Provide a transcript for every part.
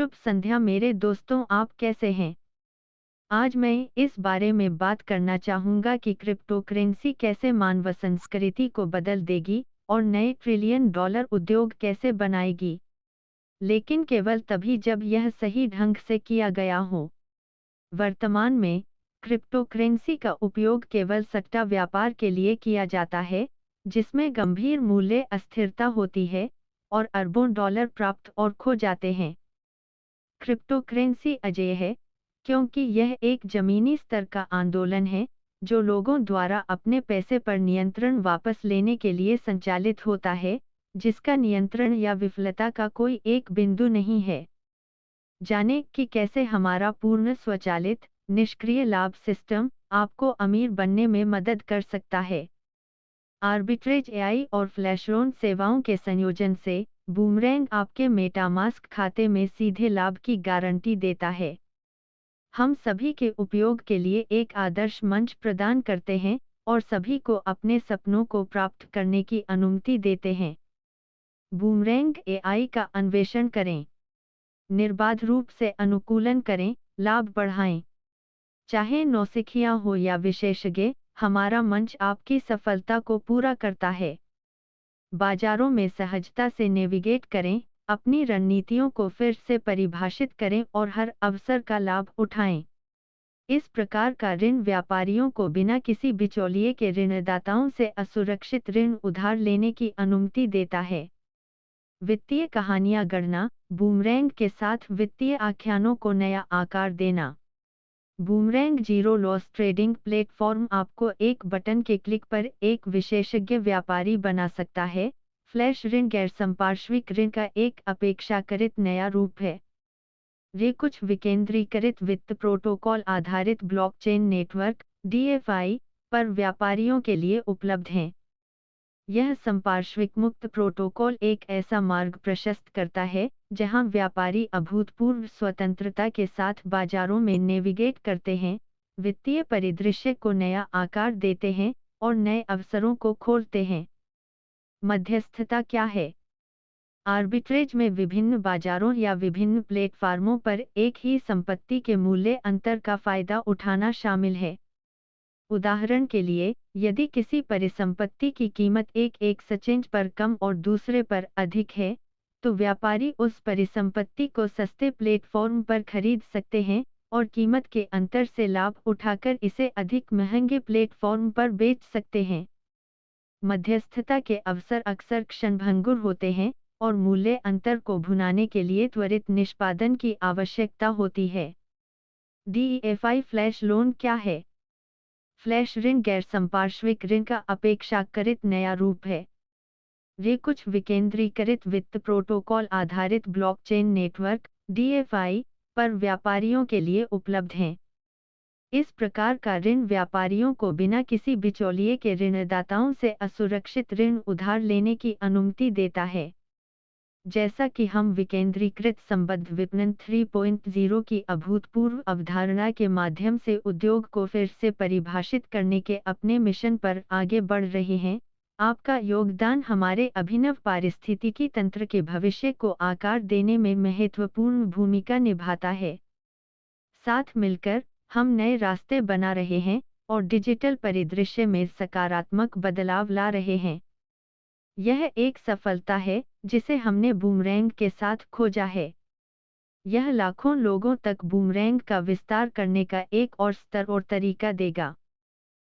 शुभ संध्या मेरे दोस्तों, आप कैसे हैं? आज मैं इस बारे में बात करना चाहूँगा कि क्रिप्टोकरेंसी कैसे मानव संस्कृति को बदल देगी और नए ट्रिलियन डॉलर उद्योग कैसे बनाएगी, लेकिन केवल तभी जब यह सही ढंग से किया गया हो। वर्तमान में क्रिप्टोकरेंसी का उपयोग केवल सट्टा व्यापार के लिए किया जाता है, जिसमें गंभीर मूल्य अस्थिरता होती है और अरबों डॉलर प्राप्त और खो जाते हैं। क्रिप्टोकरेंसी अजेय है क्योंकि यह एक जमीनी स्तर का आंदोलन है जो लोगों द्वारा अपने पैसे पर नियंत्रण वापस लेने के लिए संचालित होता है, जिसका नियंत्रण या विफलता का कोई एक बिंदु नहीं है। जानें कि कैसे हमारा पूर्ण स्वचालित निष्क्रिय लाभ सिस्टम आपको अमीर बनने में मदद कर सकता है। आर्बिट्रेज एआई और फ्लैशलोन सेवाओं के संयोजन से बूमरैंग आपके मेटामास्क खाते में सीधे लाभ की गारंटी देता है। हम सभी के उपयोग के लिए एक आदर्श मंच प्रदान करते हैं और सभी को अपने सपनों को प्राप्त करने की अनुमति देते हैं। बूमरैंग एआई का अन्वेषण करें, निर्बाध रूप से अनुकूलन करें, लाभ बढ़ाएं। चाहे नौसिखिया हो या विशेषज्ञ, हमारा मंच आपकी सफलता को पूरा करता है। बाजारों में सहजता से नेविगेट करें, अपनी रणनीतियों को फिर से परिभाषित करें और हर अवसर का लाभ उठाएं। इस प्रकार का ऋण व्यापारियों को बिना किसी बिचौलिए के ऋणदाताओं से असुरक्षित ऋण उधार लेने की अनुमति देता है। वित्तीय कहानियां गढ़ना, बूमरैंग के साथ वित्तीय आख्यानों को नया आकार देना। Boomerang zero loss trading platform आपको एक बटन के क्लिक पर एक विशेषज्ञ व्यापारी बना सकता है। फ्लैश ऋण गैर संपार्श्विक ऋण का एक अपेक्षाकृत नया रूप है। ये कुछ विकेंद्रीकृत वित्त प्रोटोकॉल आधारित ब्लॉकचेन नेटवर्क DeFi पर व्यापारियों के लिए उपलब्ध हैं। यह संपार्श्विक मुक्त प्रोटोकॉल एक ऐसा मार्ग प्रशस्त करता है जहां व्यापारी अभूतपूर्व स्वतंत्रता के साथ बाजारों में नेविगेट करते हैं, वित्तीय परिदृश्य को नया आकार देते हैं और नए अवसरों को खोलते हैं। मध्यस्थता क्या है? आर्बिट्रेज में विभिन्न बाजारों या विभिन्न प्लेटफार्मों पर एक ही संपत्ति के मूल्य अंतर का फायदा उठाना शामिल है। उदाहरण के लिए, यदि किसी परिसंपत्ति की कीमत एक एक्सचेंज पर कम और दूसरे पर अधिक है, तो व्यापारी उस परिसंपत्ति को सस्ते प्लेटफॉर्म पर खरीद सकते हैं और कीमत के अंतर से लाभ उठाकर इसे अधिक महंगे प्लेटफॉर्म पर बेच सकते हैं। मध्यस्थता के अवसर अक्सर क्षणभंगुर होते हैं और मूल्य अंतर को भुनाने के लिए त्वरित निष्पादन की आवश्यकता होती है। DeFi फ्लैश लोन क्या है? फ्लैश ऋण गैर संपार्श्विक ऋण का अपेक्षाकृत नया रूप है। ये कुछ विकेंद्रीकृत वित्त प्रोटोकॉल आधारित ब्लॉकचेन नेटवर्क DeFi पर व्यापारियों के लिए उपलब्ध हैं। इस प्रकार का ऋण व्यापारियों को बिना किसी बिचौलिए के ऋणदाताओं से असुरक्षित ऋण उधार लेने की अनुमति देता है। जैसा कि हम विकेंद्रीकृत संबद्ध विपणन 3.0 की अभूतपूर्व अवधारणा के माध्यम से उद्योग को फिर से परिभाषित करने के अपने मिशन पर आगे बढ़ रहे हैं, आपका योगदान हमारे अभिनव पारिस्थितिकी तंत्र के भविष्य को आकार देने में महत्वपूर्ण भूमिका निभाता है। साथ मिलकर हम नए रास्ते बना रहे हैं और डिजिटल परिदृश्य में सकारात्मक बदलाव ला रहे हैं। यह एक सफलता है जिसे हमने बूमरैंग के साथ खोजा है। यह लाखों लोगों तक बूमरैंग का विस्तार करने का एक और स्तर और तरीका देगा।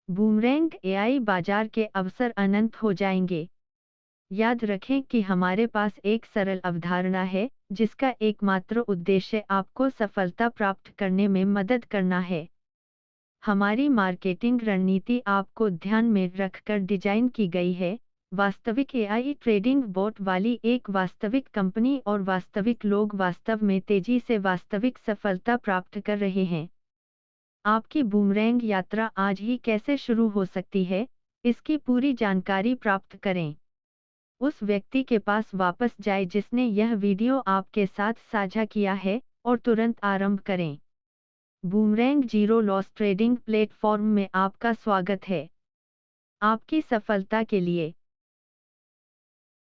बूमरैंग एआई बाजार के अवसर अनंत हो जाएंगे। याद रखें कि हमारे पास एक सरल अवधारणा है जिसका एकमात्र उद्देश्य आपको सफलता प्राप्त करने में मदद करना है। हमारी मार्केटिंग रणनीति आपको ध्यान में रखकर डिजाइन की गई है। वास्तविक एआई ट्रेडिंग बोट वाली एक वास्तविक कंपनी और वास्तविक लोग वास्तव में तेजी से वास्तविक सफलता प्राप्त कर रहे हैं। आपकी बूमरैंग यात्रा आज ही कैसे शुरू हो सकती है, इसकी पूरी जानकारी प्राप्त करें। उस व्यक्ति के पास वापस जाएं जिसने यह वीडियो आपके साथ साझा किया है और तुरंत आरंभ करें। Boomerang zero loss trading platform में आपका स्वागत है। आपकी सफलता के लिए